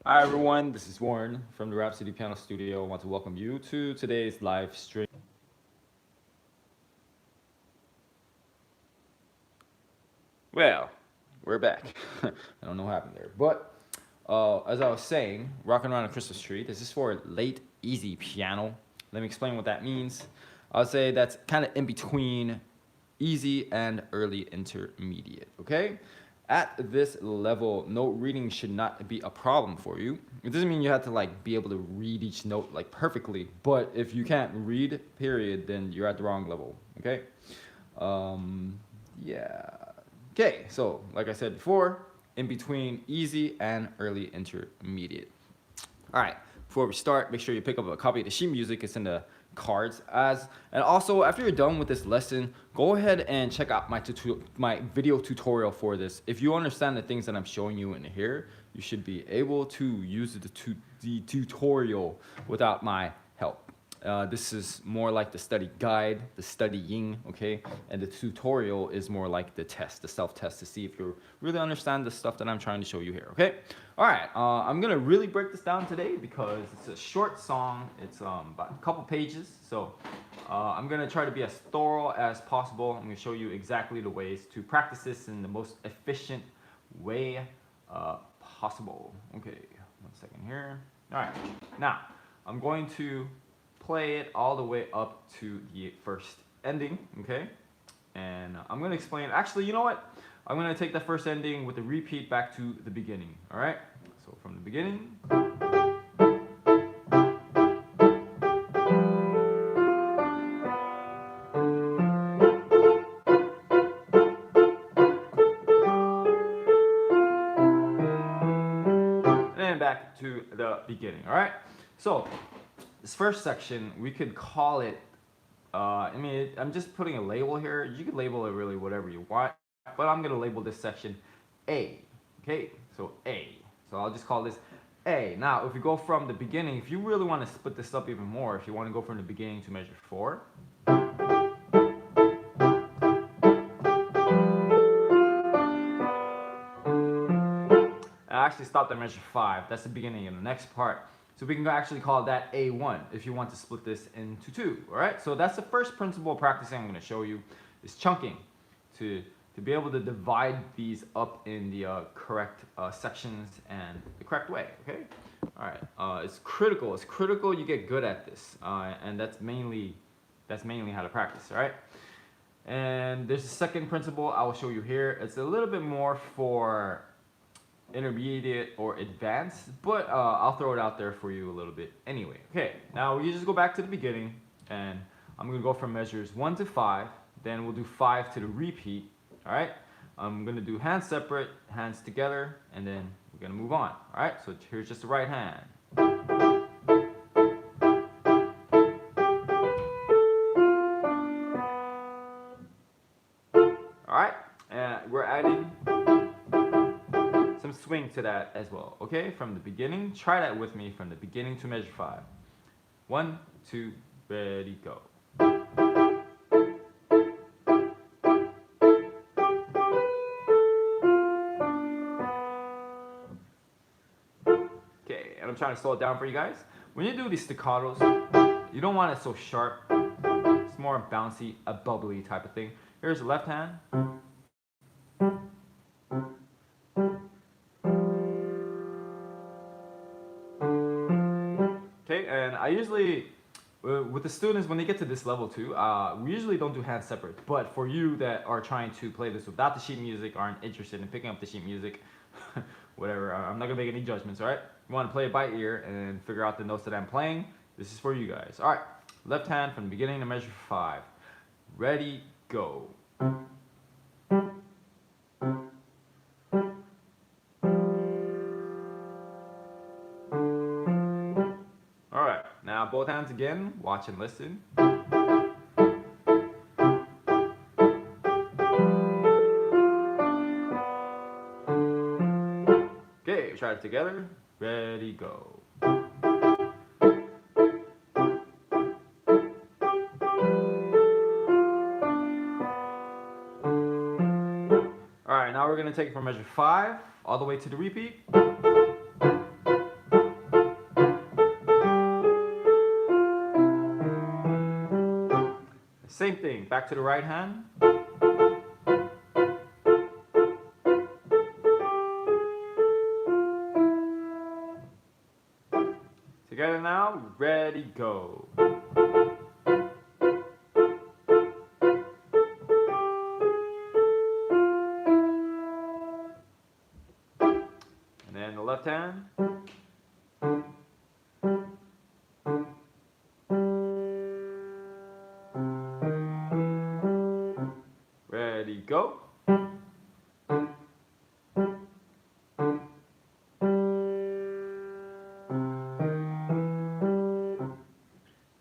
Hi everyone, this is Warren from the Rhapsody Piano Studio. I want to welcome you to today's live stream. Well, we're back. I don't know what happened there, but as I was saying, rocking around a Christmas tree. This is for late easy piano. Let me explain what that means. I'll say that's kind of in between easy and early intermediate. Okay, at this level, note reading should not be a problem for you. It doesn't mean you have to like be able to read each note like perfectly, but if you can't read, period, then you're at the wrong level. Okay. Yeah. Okay, so like I said before, in between easy and early intermediate. All right, before we start, make sure you pick up a copy of the sheet music. It's in the cards. And also, after you're done with this lesson, go ahead and check out my video tutorial for this. If you understand the things that I'm showing you in here, you should be able to use the tutorial without my help. This is more like the study guide, the studying, okay? And the tutorial is more like the test, the self-test to see if you really understand the stuff that I'm trying to show you here, okay? All right, I'm gonna really break this down today because it's a short song. It's about a couple pages, so I'm gonna try to be as thorough as possible. I'm gonna show you exactly the ways to practice this in the most efficient way possible. Okay, 1 second here. All right, now I'm going to play it all the way up to the first ending, okay? And I'm gonna explain, actually, you know what? I'm gonna take the first ending with the repeat back to the beginning, all right? So from the beginning. And then back to the beginning, all right? So this first section, we could call it, I'm just putting a label here. You could label it really whatever you want, but I'm gonna label this section A, okay? So A. So I'll just call this A. Now, if we go from the beginning, if you really want to split this up even more, if you want to go from the beginning to measure 4, I actually stopped at measure 5. That's the beginning of the next part. So we can actually call that A1 if you want to split this into 2, all right? So that's the first principle of practicing I'm going to show you is chunking to be able to divide these up in the correct sections and the correct way, okay? All right, it's critical. It's critical you get good at this, and that's mainly how to practice, all right? And there's a second principle I will show you here. It's a little bit more for intermediate or advanced, but I'll throw it out there for you a little bit anyway. Okay, now we just go back to the beginning, and I'm gonna go from measures 1 to 5, then we'll do 5 to the repeat, all right? I'm gonna do hands separate, hands together, and then we're gonna move on, all right? So here's just the right hand. All right, and we're adding some swing to that as well, okay? From the beginning, try that with me from the beginning to measure 5. 1, 2, ready, go. Okay, and I'm trying to slow it down for you guys. When you do these staccatos, you don't want it so sharp. It's more bouncy, a bubbly type of thing. Here's the left hand. Okay, and I usually, with the students, when they get to this level too, we usually don't do hands separate. But for you that are trying to play this without the sheet music, aren't interested in picking up the sheet music, whatever, I'm not gonna make any judgments, all right? You wanna play it by ear and figure out the notes that I'm playing, this is for you guys. All right, left hand from the beginning to measure 5. Ready, go. All right, now both hands again, watch and listen. Okay, try it together. Ready, go. All right, now we're gonna take it from measure 5 all the way to the repeat. thing, back to the right hand. Together now, ready, go. And then the left hand. Ready, go.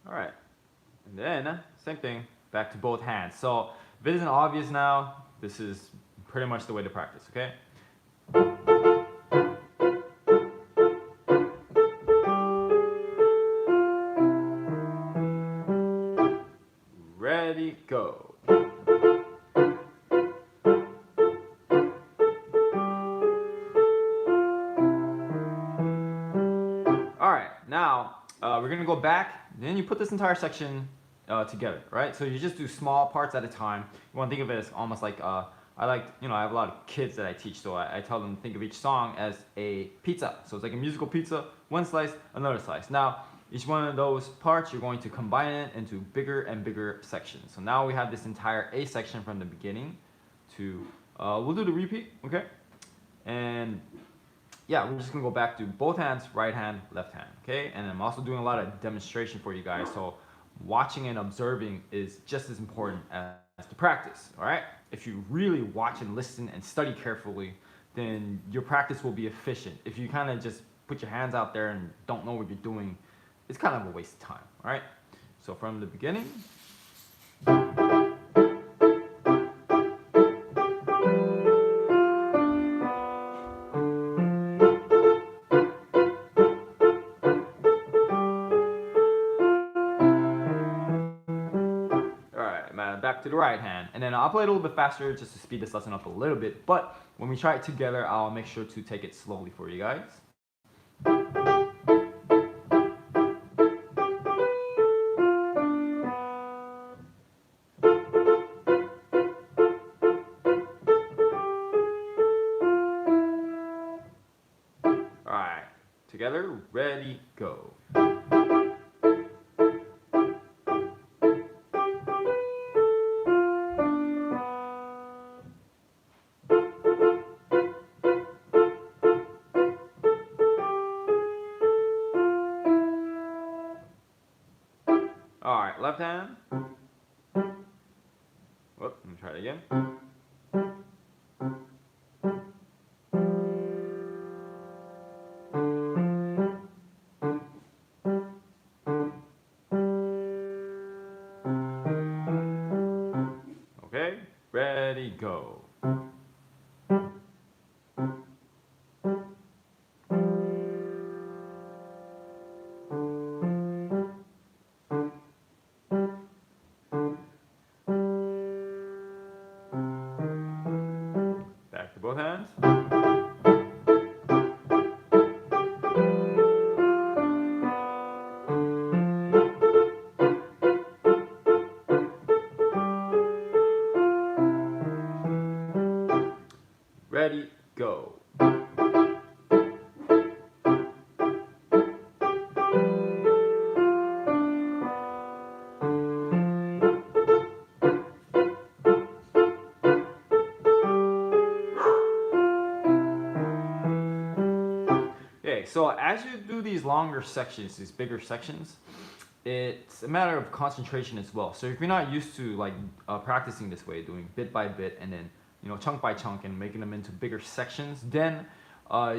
Alright, and then same thing, back to both hands. So if it isn't obvious now, this is pretty much the way to practice, okay? Ready, go. Alright, now we're gonna go back, then you put this entire section together, right? So you just do small parts at a time. You want to think of it as almost like, I have a lot of kids that I teach, so I tell them to think of each song as a pizza. So it's like a musical pizza, one slice, another slice. Now, each one of those parts, you're going to combine it into bigger and bigger sections. So now we have this entire A section from the beginning to, we'll do the repeat, okay? And yeah, we're just gonna go back to both hands, right hand, left hand, okay? And I'm also doing a lot of demonstration for you guys, so watching and observing is just as important as the practice, all right? If you really watch and listen and study carefully, then your practice will be efficient. If you kind of just put your hands out there and don't know what you're doing, it's kind of a waste of time, all right? So from the beginning. Back to the right hand, and then I'll play it a little bit faster just to speed this lesson up a little bit, but when we try it together, I'll make sure to take it slowly for you guys. Alright, together, ready, go. Alright, left hand. Whoop, let me try it again. Okay, ready, go. Back to both hands. Ready, go. Okay, so as you do these longer sections, these bigger sections, it's a matter of concentration as well. So if you're not used to practicing this way, doing bit by bit and then chunk by chunk and making them into bigger sections, then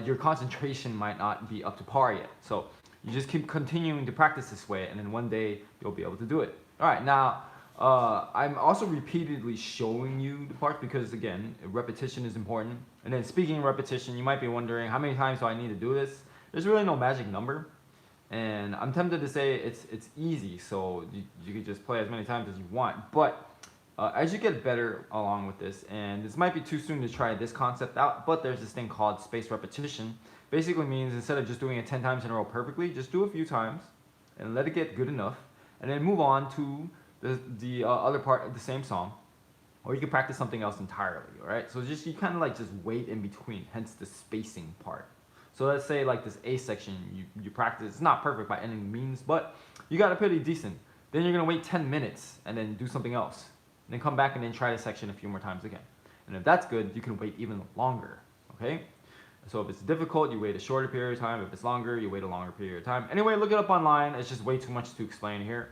your concentration might not be up to par yet. So you just keep continuing to practice this way, and then one day you'll be able to do it. All right, now I'm also repeatedly showing you the parts because, again, repetition is important. And then speaking of repetition, you might be wondering, how many times do I need to do this? There's really no magic number. And I'm tempted to say it's easy, so you could just play as many times as you want. But as you get better along with this, and this might be too soon to try this concept out, but there's this thing called spaced repetition. Basically means instead of just doing it 10 times in a row perfectly, just do a few times and let it get good enough, and then move on to the other part of the same song, or you can practice something else entirely. All right. So just you kind of like just wait in between, hence the spacing part. So let's say like this A section, you practice. It's not perfect by any means, but you got it pretty decent. Then you're gonna wait 10 minutes and then do something else. And then come back and then try this section a few more times again. And if that's good, you can wait even longer. Okay. So if it's difficult, you wait a shorter period of time. If it's longer, you wait a longer period of time. Anyway, look it up online. It's just way too much to explain here.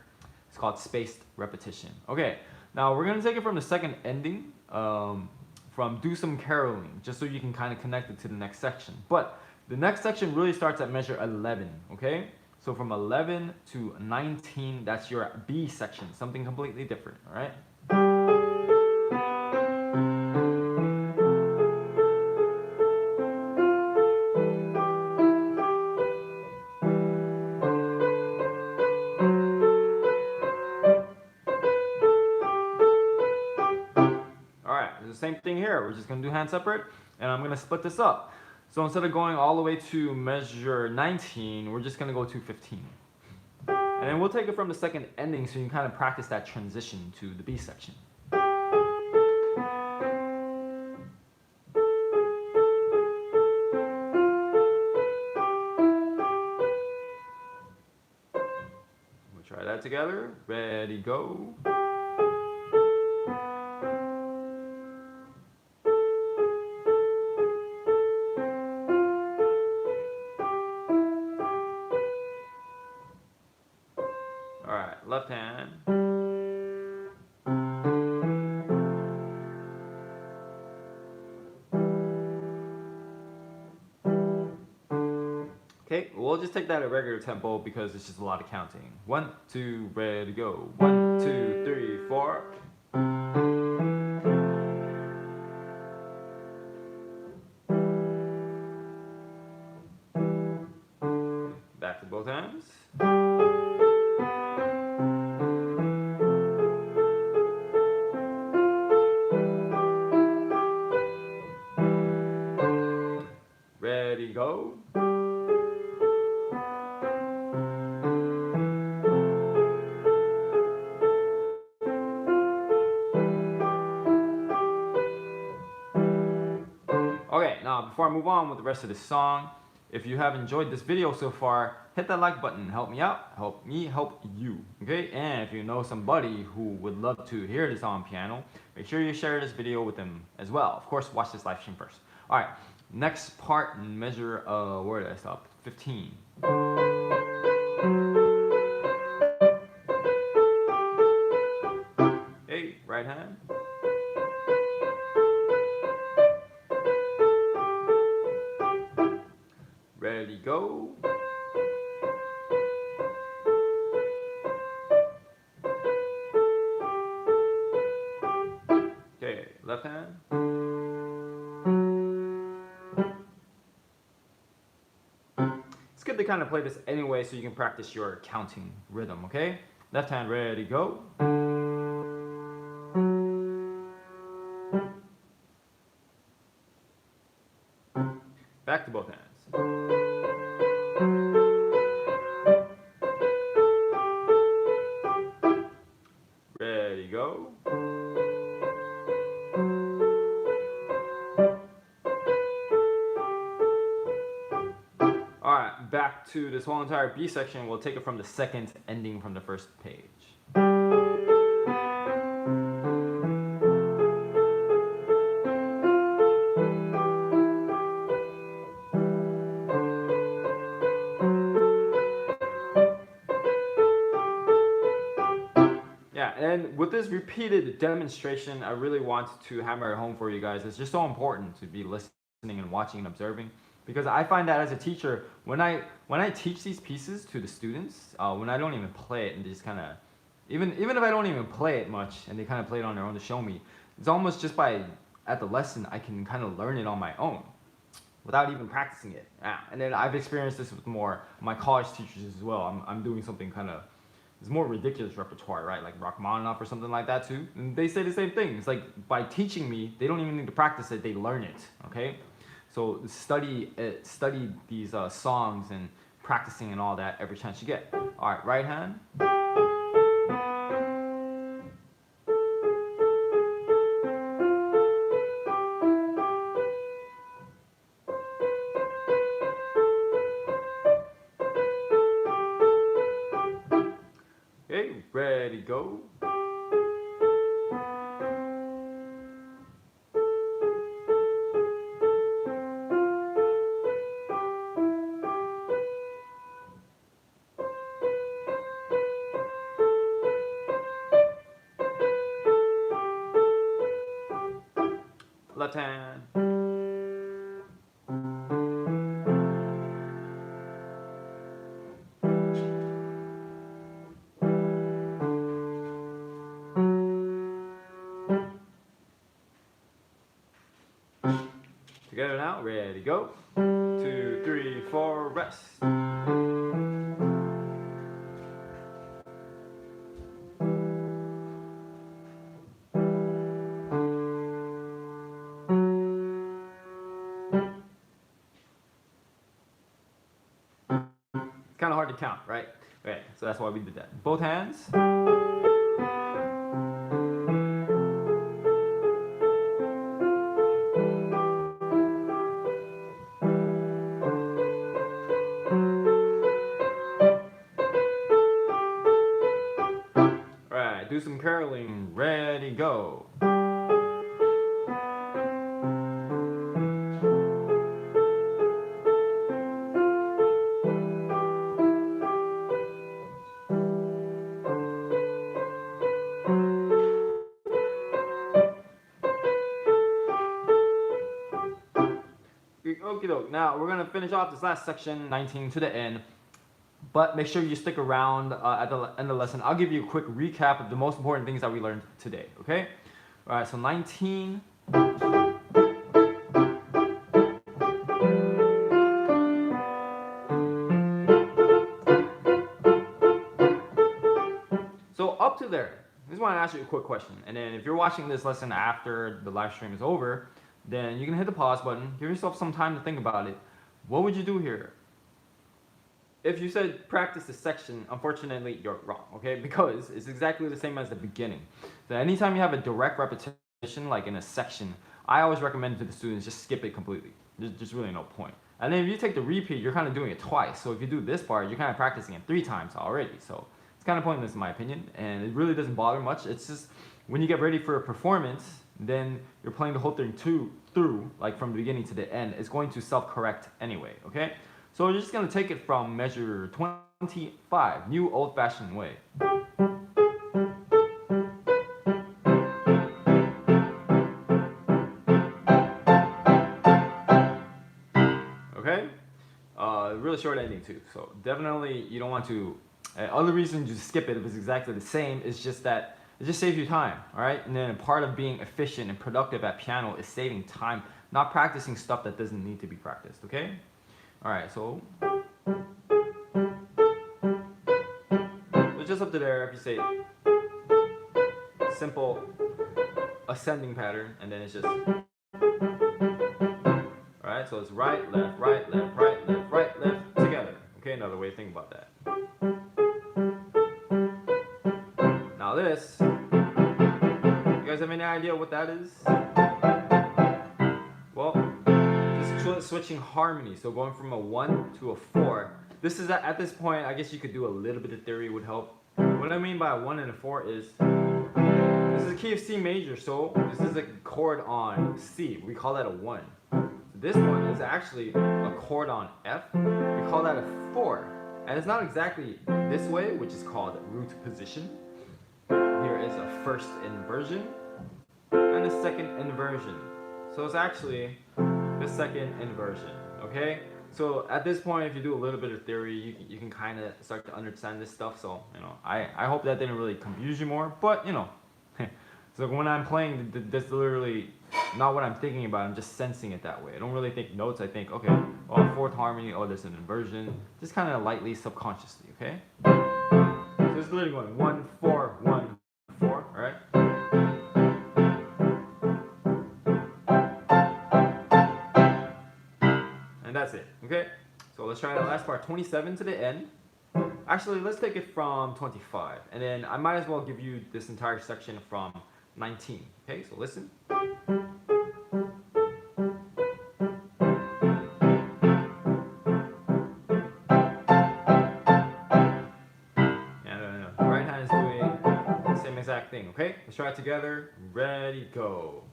It's called spaced repetition. Okay, now we're gonna take it from the second ending, from Do Some Caroling, just so you can kind of connect it to the next section. But the next section really starts at measure 11, okay? So from 11 to 19, that's your B section, something completely different, all right? The same thing here. We're just going to do hand separate, and I'm going to split this up. So instead of going all the way to measure 19, we're just going to go to 15. And then we'll take it from the second ending so you can kind of practice that transition to the B section. We'll try that together. Ready, go. Alright, left hand. Okay, we'll just take that at regular tempo because it's just a lot of counting. 1, 2, ready, go. 1, 2, 3, 4. Back to both hands. Ready, go. Okay, now before I move on with the rest of the song, if you have enjoyed this video so far, hit that like button. Help me out, help me help you, okay? And if you know somebody who would love to hear this on piano, make sure you share this video with them as well. Of course, watch this live stream first. All right, next part, measure, where did I stop? 15. Okay, right hand. Ready, go. Okay, left hand. It's good to kind of play this anyway so you can practice your counting rhythm, okay? Left hand, ready, go. Back to both hands. Ready, go. Alright, back to this whole entire B section. We'll take it from the second ending from the first page. Yeah, and with this repeated demonstration, I really want to hammer it home for you guys. It's just so important to be listening and watching and observing, because I find that as a teacher, when I teach these pieces to the students, when I don't even play it and they just kind of, even if I don't even play it much and they kind of play it on their own to show me, it's almost just by at the lesson I can kind of learn it on my own without even practicing it. Yeah. And then I've experienced this with more my college teachers as well. I'm doing something kind of, it's more ridiculous repertoire, right? Like Rachmaninoff or something like that too. And they say the same thing. It's like by teaching me, they don't even need to practice it, they learn it, okay? So study these songs and practicing and all that every chance you get. All right, right hand. ready, go. Left hand. Together now, ready, go. 2, 3, 4, rest. It's kind of hard to count, right? Okay, so that's why we did that. Both hands. Alright, do some curling. Ready, go. Okie doke. Now we're gonna finish off this last section, 19 to the end. But make sure you stick around at the end of the lesson. I'll give you a quick recap of the most important things that we learned today. Okay. All right. So 19. So up to there. I just want to ask you a quick question, and then if you're watching this lesson after the live stream is over, then you can hit the pause button. Give yourself some time to think about it. What would you do here? If you said practice this section, unfortunately you're wrong, okay? Because it's exactly the same as the beginning. So anytime you have a direct repetition, like in a section, I always recommend to the students just skip it completely. There's just really no point. And then if you take the repeat, you're kind of doing it twice. So if you do this part, you're kind of practicing it 3 times already. So it's kind of pointless in my opinion, and it really doesn't bother much. It's just when you get ready for a performance, then you're playing the whole thing through, like from the beginning to the end. It's going to self-correct anyway, okay? So we're just going to take it from measure 25, new old-fashioned way. Okay? Really short ending too, so definitely you don't want to, other reason to skip it if it's exactly the same is just that it just saves you time, alright? And then part of being efficient and productive at piano is saving time, not practicing stuff that doesn't need to be practiced, okay? Alright, so just up to there, if you say simple ascending pattern, and then it's just, alright, so it's right, left, right, left, right, left, right, left, together. Okay, another way to think about that. Now this, you guys have any idea what that is? Well, just switching harmony, so going from a 1 to a 4. This is at this point, I guess you could do a little bit of theory would help. What I mean by a 1 and a 4 is, this is a key of C major, so this is a chord on C. We call that a 1. This one is actually a chord on F. We call that a 4. And it's not exactly this way, which is called root position. Here is a first inversion and a second inversion. So it's actually the second inversion, okay? So at this point, if you do a little bit of theory, you can kind of start to understand this stuff. So, you know, I hope that didn't really confuse you more, but, you know. So when I'm playing, that's literally not what I'm thinking about. I'm just sensing it that way. I don't really think notes. I think, okay, oh, fourth harmony, oh, there's an inversion. Just kind of lightly, subconsciously, okay? So it's literally going 1, 4, 1, 4, all right? And that's it, okay? So let's try the last part, 27 to the end. Actually, let's take it from 25. And then I might as well give you this entire section from 19. Okay, so listen. Right hand is doing thing, okay? Let's try it together. Ready, go.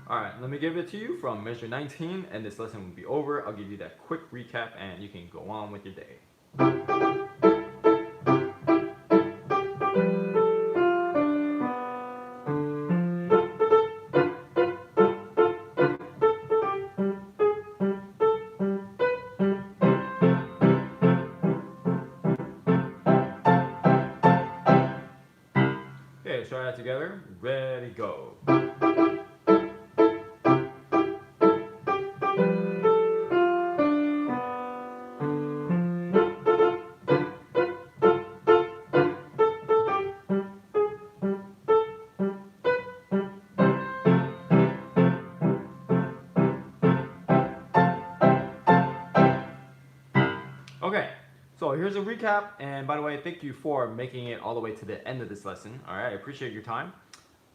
Alright, let me give it to you from measure 19, and this lesson will be over. I'll give you that quick recap, and you can go on with your day. Okay, let's try that together. Ready, go. Okay, so here's a recap, and by the way, thank you for making it all the way to the end of this lesson. All right, I appreciate your time.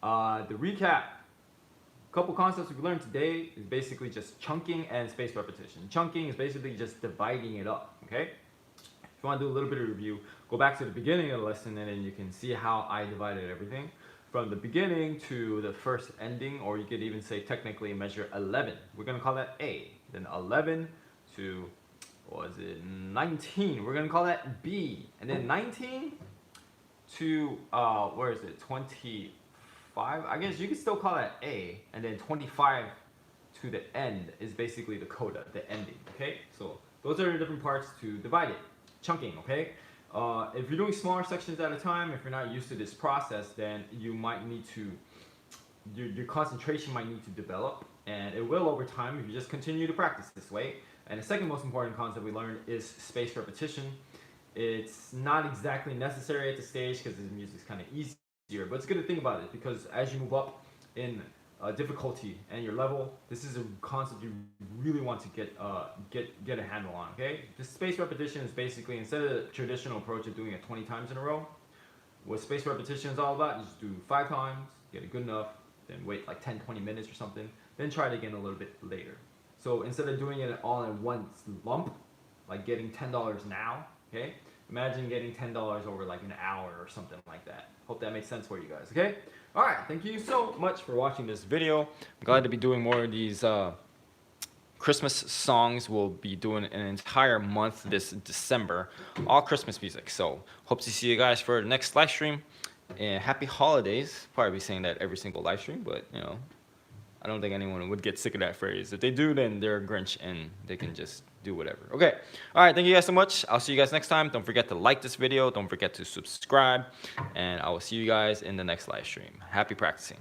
The recap, a couple concepts we've learned today is basically just chunking and spaced repetition. Chunking is basically just dividing it up, okay? If you want to do a little bit of review, go back to the beginning of the lesson, and then you can see how I divided everything. From the beginning to the first ending, or you could even say technically measure 11. We're going to call that A. Then 11 to... what was it, 19, we're gonna call that B, and then 19 to where is it, 25, I guess you could still call that A, and then 25 to the end is basically the coda, the ending, okay? So those are the different parts to divide it. Chunking, okay? If you're doing smaller sections at a time, if you're not used to this process, then you might need to, your concentration might need to develop, and it will over time if you just continue to practice this way. And the second most important concept we learned is spaced repetition. It's not exactly necessary at this stage because the music's kind of easier, but it's good to think about it because as you move up in difficulty and your level, this is a concept you really want to get a handle on, okay? This spaced repetition is basically, instead of the traditional approach of doing it 20 times in a row, what spaced repetition is all about is just do 5 times, get it good enough, then wait like 10-20 minutes or something, then try it again a little bit later. So instead of doing it all in one lump, like getting $10 now, okay? Imagine getting $10 over like an hour or something like that. Hope that makes sense for you guys, okay? All right, thank you so much for watching this video. I'm glad to be doing more of these Christmas songs. We'll be doing an entire month this December, all Christmas music. So hope to see you guys for the next live stream. And happy holidays. Probably be saying that every single live stream, but you know, I don't think anyone would get sick of that phrase. If they do, then they're a Grinch and they can just do whatever. Okay. All right. Thank you guys so much. I'll see you guys next time. Don't forget to like this video. Don't forget to subscribe. And I will see you guys in the next live stream. Happy practicing.